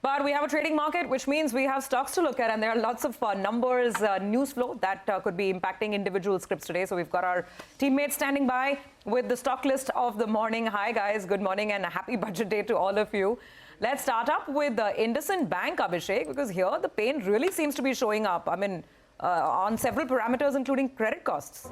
But we have a trading market, which means we have stocks to look at, and there are lots of numbers, news flow that could be impacting individual scripts today. So we've got our teammates standing by with the stock list of the morning. Hi, guys. Good morning and a happy budget day to all of you. Let's start up with IndusInd Bank, Abhishek, because here the pain really seems to be showing up. I mean, on several parameters, including credit costs.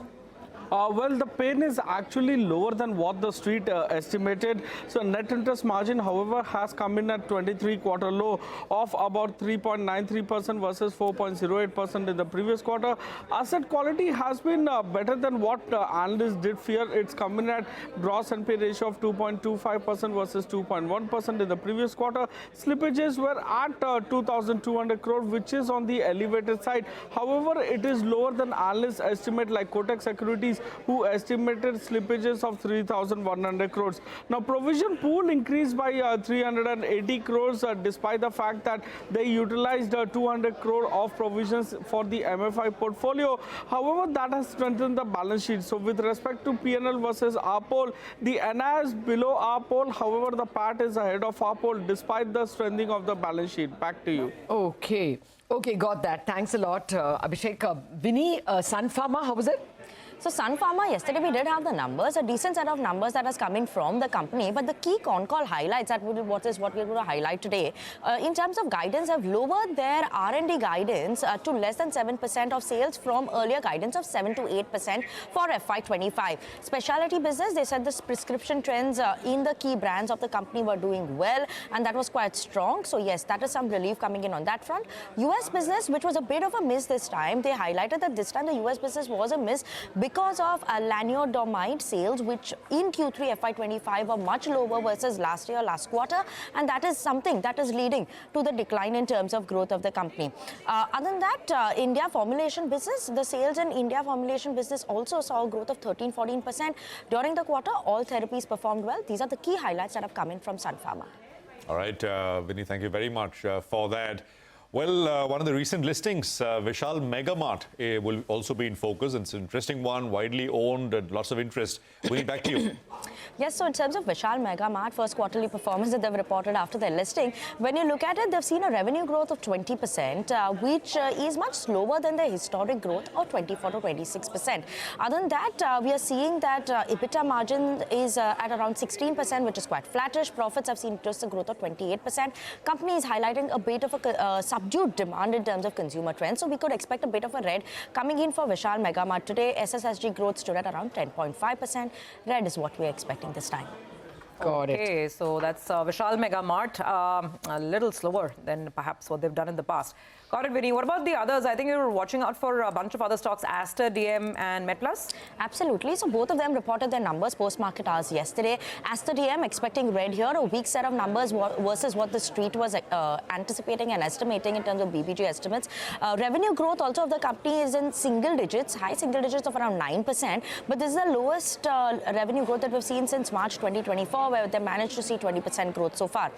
Well, the pain is actually lower than what the street estimated. So net interest margin, however, has come in at 23 quarter low of about 3.93% versus 4.08% in the previous quarter. Asset quality has been better than what analysts did fear. It's come in at gross NPA ratio of 2.25% versus 2.1% in the previous quarter. Slippages were at 2,200 crore, which is on the elevated side. However, it is lower than analysts estimate like Kotak Securities, who estimated slippages of 3,100 crores. Now, provision pool increased by 380 crores despite the fact that they utilized 200 crore of provisions for the MFI portfolio. However, that has strengthened the balance sheet. So, with respect to PNL versus RPOL, the NI is below RPOL. However, the PAT is ahead of RPOL despite the strengthening of the balance sheet. Back to you. Okay, got that. Thanks a lot, Abhishek. Vinny, Sun Pharma, how was it? So Sun Pharma, yesterday we did have the numbers, a decent set of numbers that has come in from the company, but the key con call highlights that what we're going to highlight today, in terms of guidance, have lowered their R&D guidance to less than 7% of sales from earlier guidance of 7 to 8% for FY25. Specialty business, they said the prescription trends in the key brands of the company were doing well, and that was quite strong. So yes, that is some relief coming in on that front. US business, which was a bit of a miss this time, they highlighted that this time the US business was a miss because of laniodomide sales, which in Q3 FY25 were much lower versus last quarter, and that is something that is leading to the decline in terms of growth of the company. Other than that, India formulation business, the sales in India formulation business also saw a growth of 13-14% during the quarter. All therapies performed well. These are the key highlights that have come in from Sun Pharma. All right, Vinny, thank you very much for that. Well, one of the recent listings, Vishal Mega Mart, will also be in focus. It's an interesting one, widely owned, and lots of interest. Winnie, back to you. Yes, so in terms of Vishal Mega Mart, first quarterly performance that they've reported after their listing, when you look at it, they've seen a revenue growth of 20%, which is much slower than their historic growth of 24 to 26%. Other than that, we are seeing that EBITDA margin is at around 16%, which is quite flattish. Profits have seen just a growth of 28%. Company is highlighting a bit of a subdued demand in terms of consumer trends. So we could expect a bit of a red coming in for Vishal Mega Mart today. SSSG growth stood at around 10.5%. Red is what we're expecting this time. Got it. Okay, so that's Vishal Mega Mart, a little slower than perhaps what they've done in the past. Got it, Vinny. What about the others? I think you were watching out for a bunch of other stocks, Aster, DM and MedPlus. Absolutely. So both of them reported their numbers post-market hours yesterday. Aster DM expecting red here, a weak set of numbers versus what the street was anticipating and estimating in terms of BBG estimates. Revenue growth also of the company is in single digits, high single digits of around 9%. But this is the lowest revenue growth that we've seen since March 2024, where they managed to see 20% growth so far.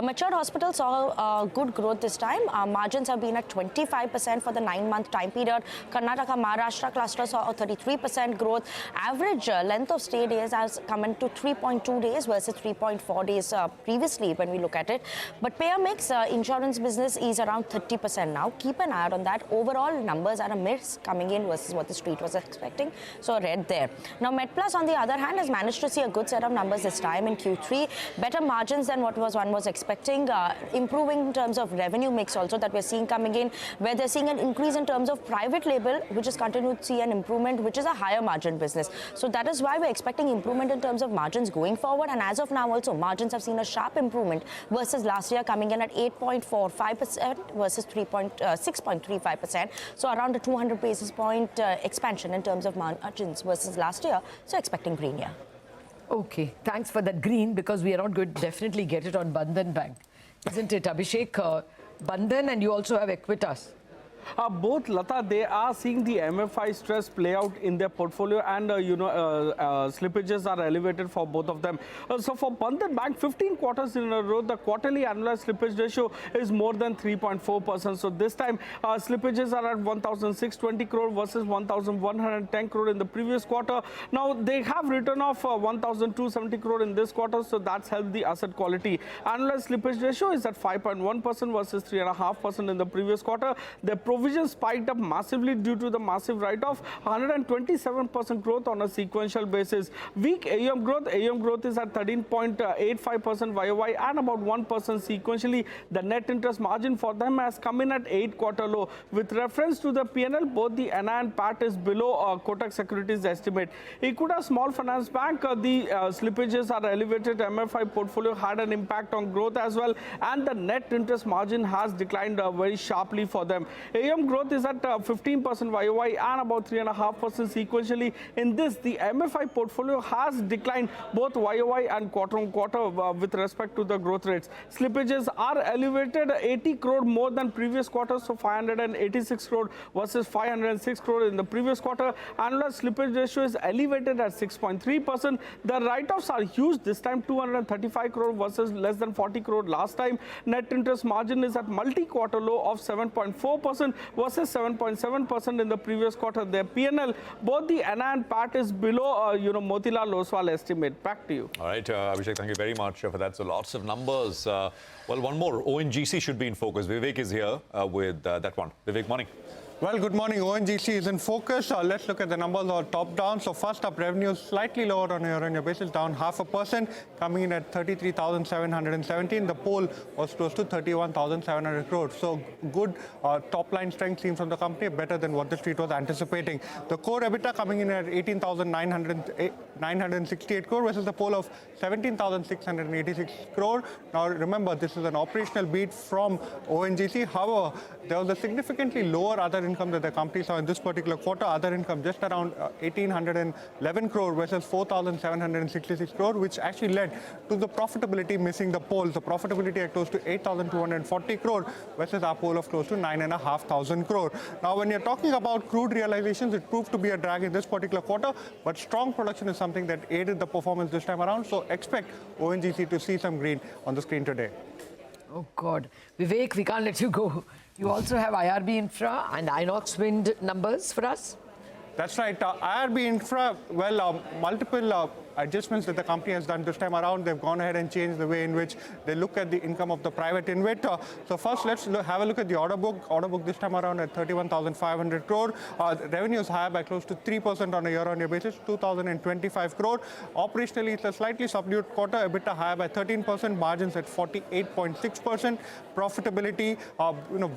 Matured hospitals saw good growth this time. Margins have been at 25% for the 9-month time period. Karnataka, Maharashtra cluster saw a 33% growth. Average length of stay days has come into 3.2 days versus 3.4 days previously when we look at it. But payer mix, insurance business is around 30% now. Keep an eye out on that. Overall numbers are a miss coming in versus what the street was expecting. So red there. Now MedPlus on the other hand has managed to see a good set of numbers this time in Q3. Better margins than what one was expecting. Improving in terms of revenue mix also that we're seeing coming in, where they're seeing an increase in terms of private label, which is continued to see an improvement, which is a higher margin business. So that is why we're expecting improvement in terms of margins going forward. And as of now also, margins have seen a sharp improvement versus last year, coming in at 8.45% versus 6.35%. So around a 200 basis point expansion in terms of margins versus last year. So expecting green here. Okay, thanks for that green, because we are not going to definitely get it on Bandhan Bank. Isn't it, Abhishek? Bandhan, and you also have Equitas. Both, Lata, they are seeing the MFI stress play out in their portfolio, and slippages are elevated for both of them. So for Bandhan Bank, 15 quarters in a row, the quarterly annualized slippage ratio is more than 3.4%. So this time, slippages are at 1,620 crore versus 1,110 crore in the previous quarter. Now they have written off 1,270 crore in this quarter, so that's helped the asset quality. Annualized slippage ratio is at 5.1% versus 3.5% in the previous quarter. The provisions spiked up massively due to the massive write-off, 127% growth on a sequential basis. Weak AUM growth is at 13.85% YOY and about 1% sequentially. The net interest margin for them has come in at 8-quarter low. With reference to the PNL, both the NI and PAT is below Kotak Securities estimate. Equitas Small Finance Bank, the slippages are elevated. MFI portfolio had an impact on growth as well, and the net interest margin has declined very sharply for them. AUM growth is at 15% YOY and about 3.5% sequentially. In this, the MFI portfolio has declined both YOY and quarter-on-quarter with respect to the growth rates. Slippages are elevated, 80 crore more than previous quarter, so 586 crore versus 506 crore in the previous quarter. Annualized slippage ratio is elevated at 6.3%. The write-offs are huge this time, 235 crore versus less than 40 crore last time. Net interest margin is at multi-quarter low of 7.4% versus 7.7% in the previous quarter. Their PNL, both the NI and PAT is below Motilal Oswal estimate. Back to you. All right, Abhishek, thank you very much for that. So lots of numbers. Well, one more. ONGC should be in focus. Vivek is here with that one. Vivek, morning. Well, good morning. ONGC is in focus. Let's look at the numbers all top down. So first up, revenue slightly lower on a year-on-year basis, down 0.5%, coming in at 33,717. The poll was close to 31,700 crores. So good top-line strength seen from the company, better than what the street was anticipating. The core EBITDA coming in at 18,968 crore versus the poll of 17,686 crore. Now remember, this is an operational beat from ONGC. However, there was a significantly lower other income that the company saw in this particular quarter. Other income just around 1,811 crore versus 4,766 crore, which actually led to the profitability missing the poll. The profitability at close to 8,240 crore versus our poll of close to 9,500 crore. Now, when you're talking about crude realizations, it proved to be a drag in this particular quarter, but strong production is something that aided the performance this time around. So expect ONGC to see some green on the screen today. Oh, God. Vivek, we can't let you go. You also have IRB Infra and Inox Wind numbers for us? That's right. IRB Infra, well, multiple adjustments that the company has done this time around. They've gone ahead and changed the way in which they look at the income of the private InvIT. So first, let's have a look at the order book. Order book this time around at 31,500 crore. Revenue is higher by close to 3% on a year-on-year basis, 2,025 crore. Operationally, it's a slightly subdued quarter. EBITDA higher by 13%, margins at 48.6%. Profitability,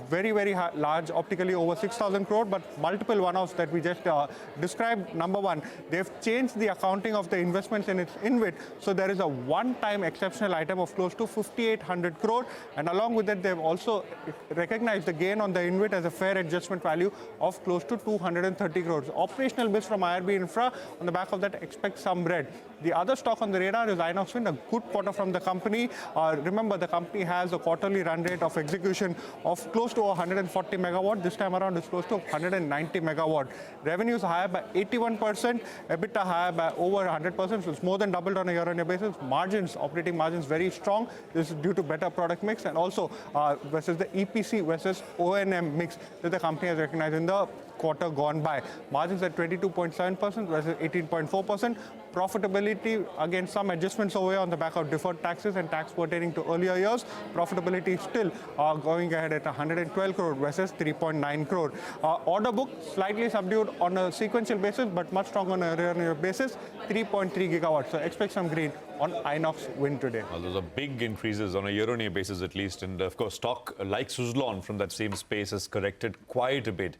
very, very high, large, optically over 6,000 crore, but multiple one-offs that we just described. Number one, they've changed the accounting of the investments in its InvIT. So there is a one-time exceptional item of close to 5,800 crore. And along with that, they've also recognized the gain on the InvIT as a fair adjustment value of close to 230 crores. Operational miss from IRB Infra. On the back of that, expect some red. The other stock on the radar is Inox Wind, a good quarter from the company. Remember, the company has a quarterly run rate of execution of close to 140 megawatt. This time around, it's close to 190 megawatt. Revenues higher by 81%, EBITDA higher by over 100%, so it's more than doubled on a year-on-year basis. Margins, operating margins, very strong. This is due to better product mix and also versus the EPC versus O&M mix that the company has recognized in the quarter gone by. Margins at 22.7% versus 18.4%. Profitability, again, some adjustments over here on the back of deferred taxes and tax pertaining to earlier years. Profitability still going ahead at 112 crore versus 3.9 crore. Order book slightly subdued on a sequential basis, but much stronger on a year-on-year basis, 3.3 gigawatts. So expect some green on Inox Wind today. Well, those are big increases on a year-on-year basis at least. And of course, stock like Suzlon from that same space has corrected quite a bit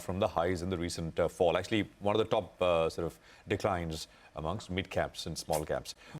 from the highs in the recent fall. Actually, one of the top sort of declines amongst mid caps and small caps.